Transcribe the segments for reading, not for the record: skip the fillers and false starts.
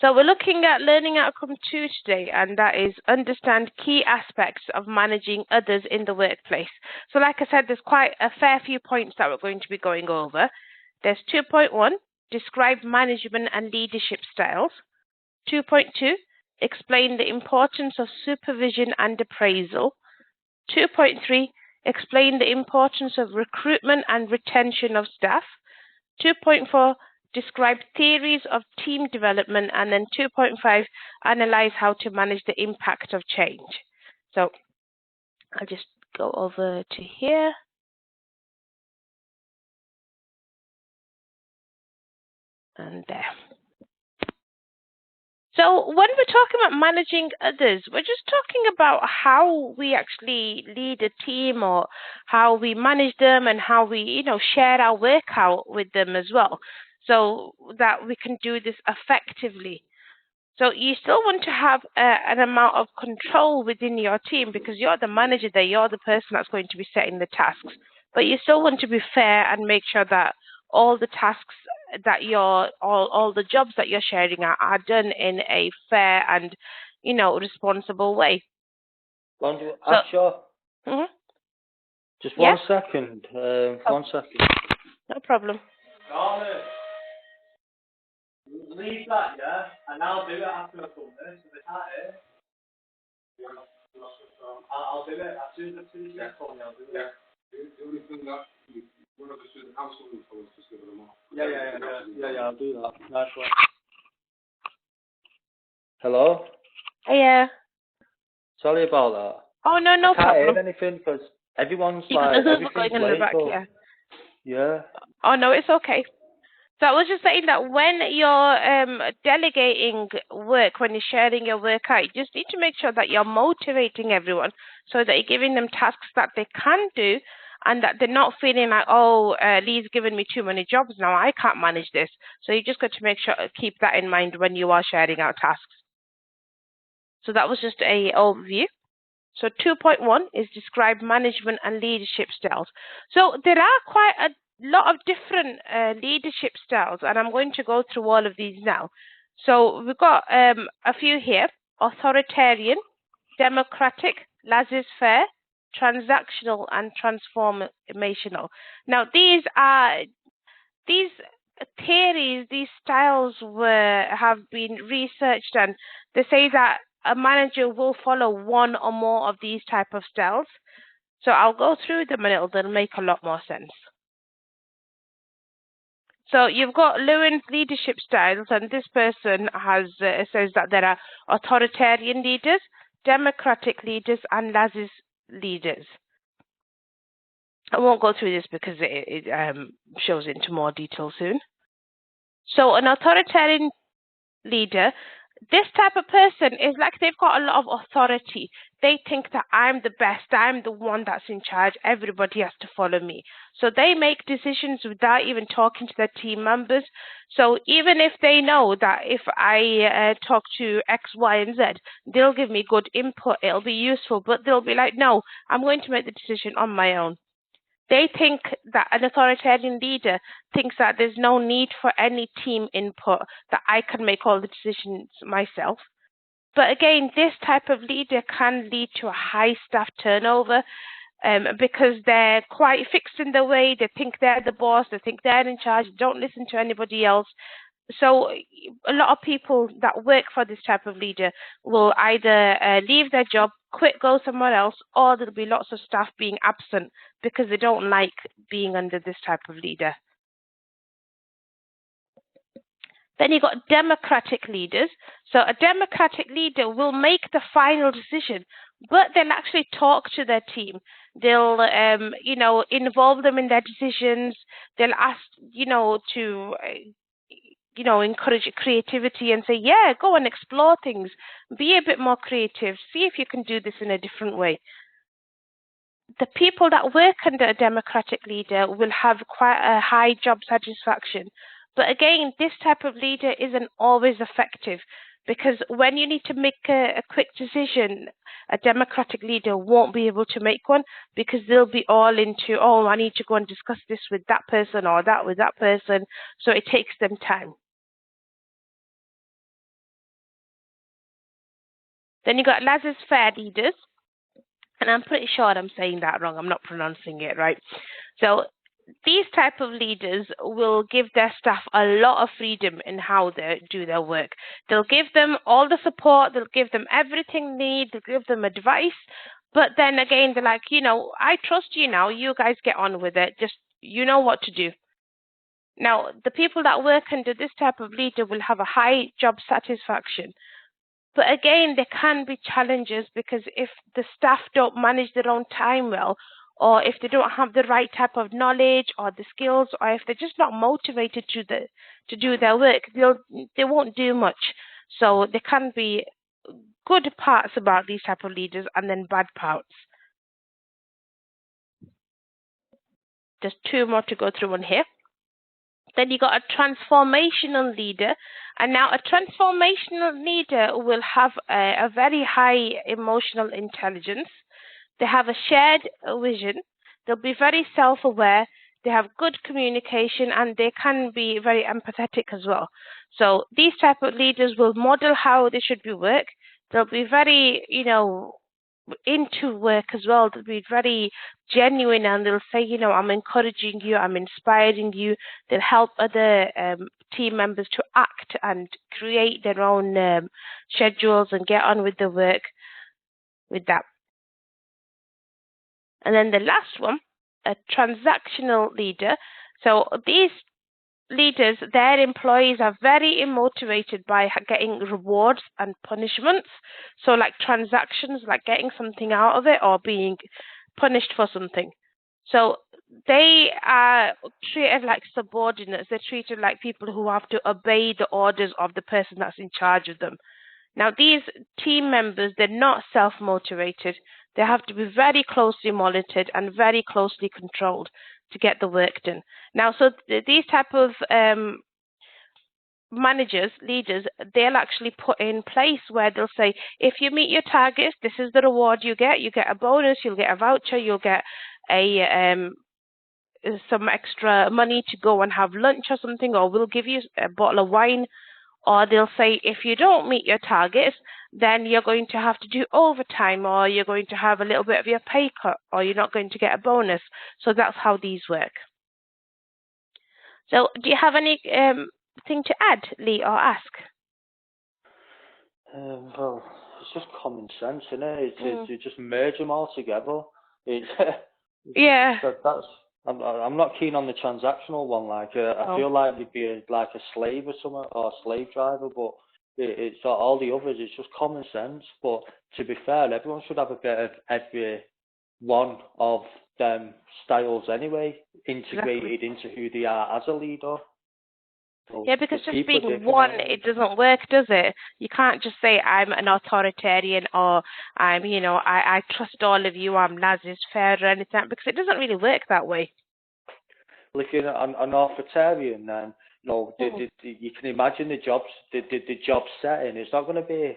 So we're looking at learning outcome 2 today, and that is understand key aspects of managing others in the workplace. So like I said, there's quite a fair few points that we're going to be going over. There's 2.1, describe management and leadership styles. 2.2, explain the importance of supervision and appraisal. 2.3, explain the importance of recruitment and retention of staff. 2.4, describe theories of team development, and then 2.5, analyze how to manage the impact of change. So I'll just go over to here. And there. So when we're talking about managing others, we're just talking about how we actually lead a team, or how we manage them, and how we, share our work out with them as well, so that we can do this effectively. So you still want to have an amount of control within your team, because you're the manager there, you're the person that's going to be setting the tasks. But you still want to be fair and make sure that all the tasks that all the jobs that you're sharing are done in a fair and, responsible way. Asha, just one second. 1 second. No problem. Leave that, yeah, and I'll do it after I come there, so they can't hear. I'll do it as soon as you call me, I'll do it. Yeah. The only thing that one of us is the council info is just give them off. Yeah, I'll do that. Nice one. Hello? Yeah. Sorry about that. Oh, no problem. I can't hear anything because everyone's everything's going in the back, yeah. Oh, no, it's okay. So I was just saying that when you're delegating work, when you're sharing your work out, you just need to make sure that you're motivating everyone, so that you're giving them tasks that they can do, and that they're not feeling like, oh, Lee's given me too many jobs now, I can't manage this. So you just got to make sure, keep that in mind when you are sharing out tasks. So that was just an overview. So 2.1 is describe management and leadership styles. So there are quite a lot of different leadership styles, and I'm going to go through all of these now. So we've got a few here: authoritarian, democratic, laissez-faire, transactional, and transformational. Now these theories, these styles have been researched, and they say that a manager will follow one or more of these type of styles. So I'll go through them, and it'll make a lot more sense. So you've got Lewin's leadership styles, and this person says that there are authoritarian leaders, democratic leaders, and laissez leaders. I won't go through this because it shows into more detail soon. So an authoritarian leader, this type of person is like they've got a lot of authority. They think that I'm the best, I'm the one that's in charge, everybody has to follow me. So they make decisions without even talking to their team members. So even if they know that if I talk to X, Y, and Z, they'll give me good input, it'll be useful, but they'll be like, no, I'm going to make the decision on my own. They think that an authoritarian leader thinks that there's no need for any team input, that I can make all the decisions myself. But again, this type of leader can lead to a high staff turnover because they're quite fixed in their way. They think they're the boss. They think they're in charge. They don't listen to anybody else. So a lot of people that work for this type of leader will either leave their job, quit, go somewhere else, or there'll be lots of staff being absent because they don't like being under this type of leader. Then you've got democratic leaders. So a democratic leader will make the final decision, but they'll actually talk to their team. They'll, involve them in their decisions. They'll ask, to encourage creativity and say, yeah, go and explore things. Be a bit more creative. See if you can do this in a different way. The people that work under a democratic leader will have quite a high job satisfaction. But again, this type of leader isn't always effective, because when you need to make a quick decision, a democratic leader won't be able to make one, because they'll be all into, oh, I need to go and discuss this with that person or that with that person. So it takes them time. Then you got laissez-faire leaders, and I'm pretty sure I'm saying that wrong. I'm not pronouncing it right. So these type of leaders will give their staff a lot of freedom in how they do their work. They'll give them all the support, they'll give them everything they need, they'll give them advice. But then again, they're like, I trust you now, you guys get on with it, just you know what to do. Now, the people that work under this type of leader will have a high job satisfaction. But again, there can be challenges because if the staff don't manage their own time well, or if they don't have the right type of knowledge or the skills, or if they're just not motivated to do their work, they won't do much. So there can be good parts about these type of leaders and then bad parts. There's two more to go through on here. Then you got a transformational leader, and now a transformational leader will have a very high emotional intelligence. They have a shared vision. They'll be very self-aware. They have good communication, and they can be very empathetic as well. So these type of leaders will model how they should be work. They'll be very, into work as well. They'll be very genuine, and they'll say, I'm encouraging you, I'm inspiring you. They'll help other team members to act and create their own schedules and get on with the work with that. And then the last one, a transactional leader. So these leaders, their employees are very motivated by getting rewards and punishments. So like transactions, like getting something out of it or being punished for something. So they are treated like subordinates. They're treated like people who have to obey the orders of the person that's in charge of them. Now, these team members, they're not self-motivated. They have to be very closely monitored and very closely controlled to get the work done. Now, so these type of managers, leaders, they'll actually put in place where they'll say, if you meet your targets, this is the reward you get. You get a bonus, you'll get a voucher, you'll get some extra money to go and have lunch or something, or we'll give you a bottle of wine. Or they'll say, if you don't meet your targets, then you're going to have to do overtime, or you're going to have a little bit of your pay cut, or you're not going to get a bonus. So that's how these work. So do you have any thing to add, Lee, or ask? Well, it's just common sense, isn't it? You just merge them all together. Yeah. I'm not keen on the transactional one. Like I feel like you'd be like a slave or something, or a slave driver. But it's all the others. It's just common sense. But to be fair, everyone should have a bit of every one of them styles anyway, integrated into who they are as a leader. So yeah, because just being one, it doesn't work, does it? You can't just say I'm an authoritarian, or I'm, I trust all of you, I'm laissez-faire or anything, because it doesn't really work that way. Well, if you're an authoritarian, then you can imagine the job setting. It's not going to be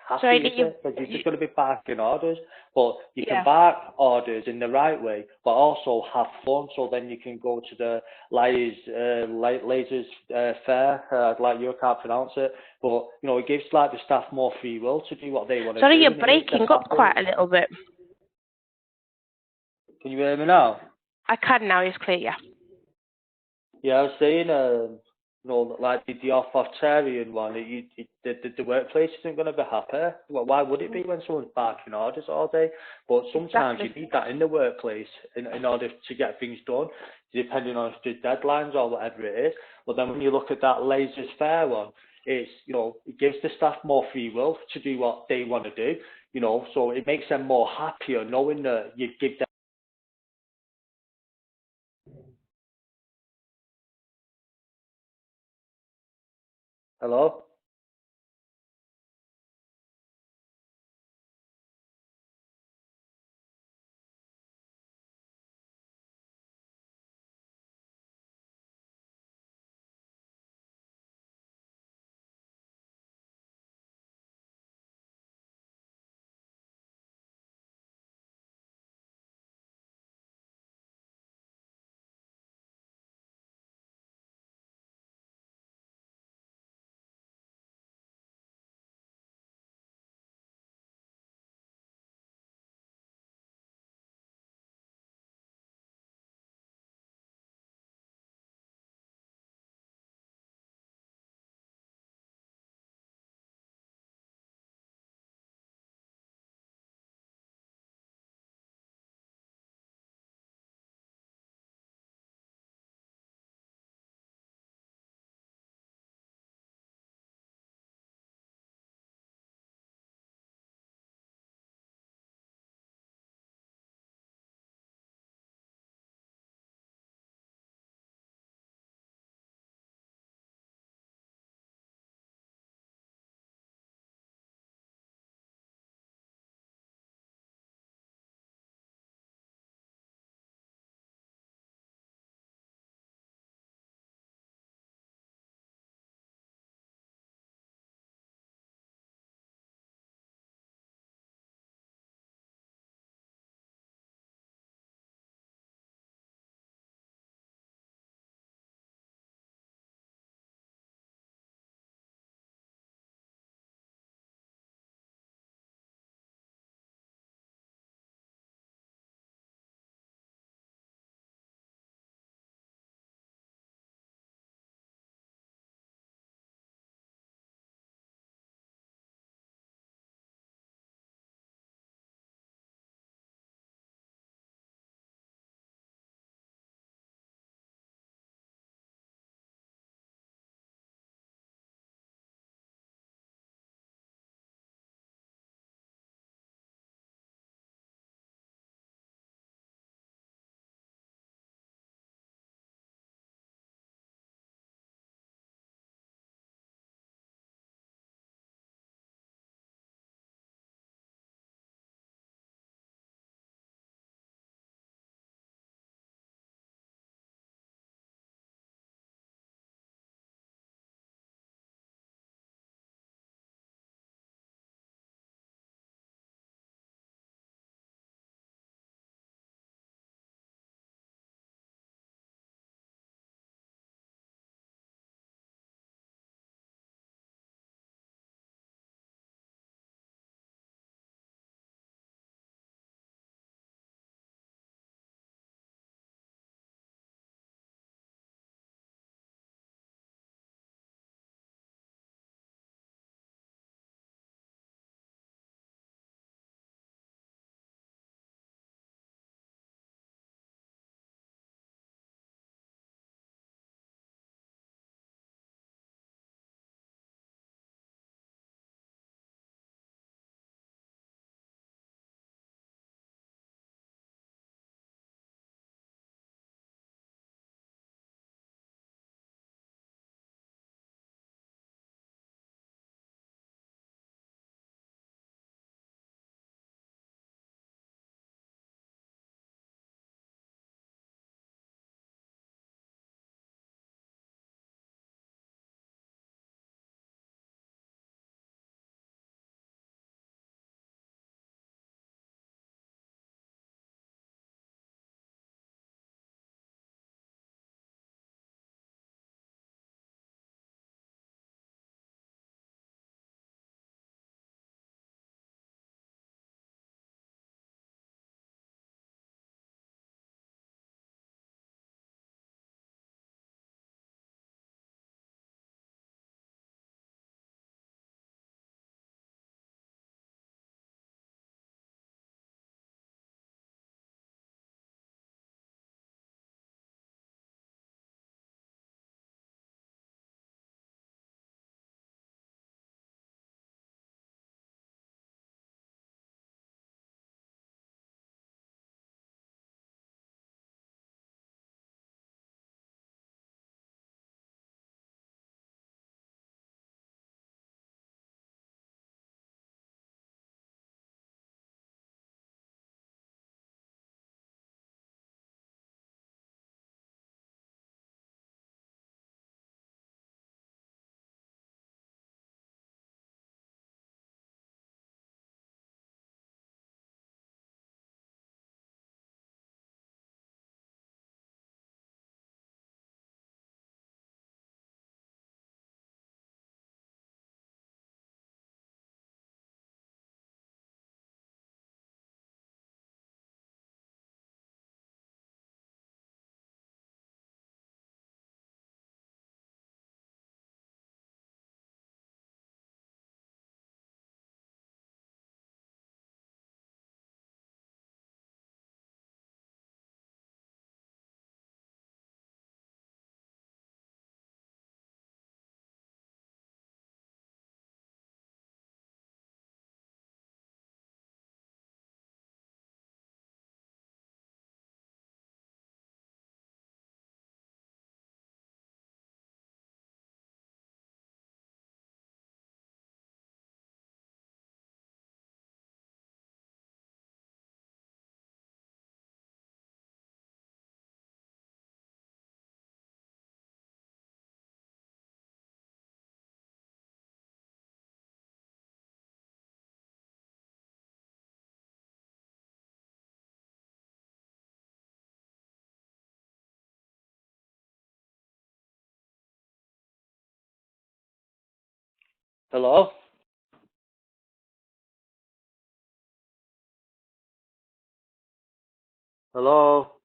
happy, is it? Because you're just going to be barking orders. But you can bark orders in the right way, but also have fun. So then you can go to the laissez-faire, like you can't pronounce it. But it gives like the staff more free will to do what they want to do. Sorry, you're breaking up quite a little bit. Can you hear me now? I can now. It's clear. Yeah. Yeah, I was saying, like the authoritarian one, the workplace isn't going to be happy. Well, why would it be when someone's barking orders all day? But sometimes you need that in the workplace in order to get things done, depending on the deadlines or whatever it is. But then when you look at that laissez-faire one, it's, it gives the staff more free will to do what they want to do, so it makes them more happier knowing that you give them Hello? Hello? Hello?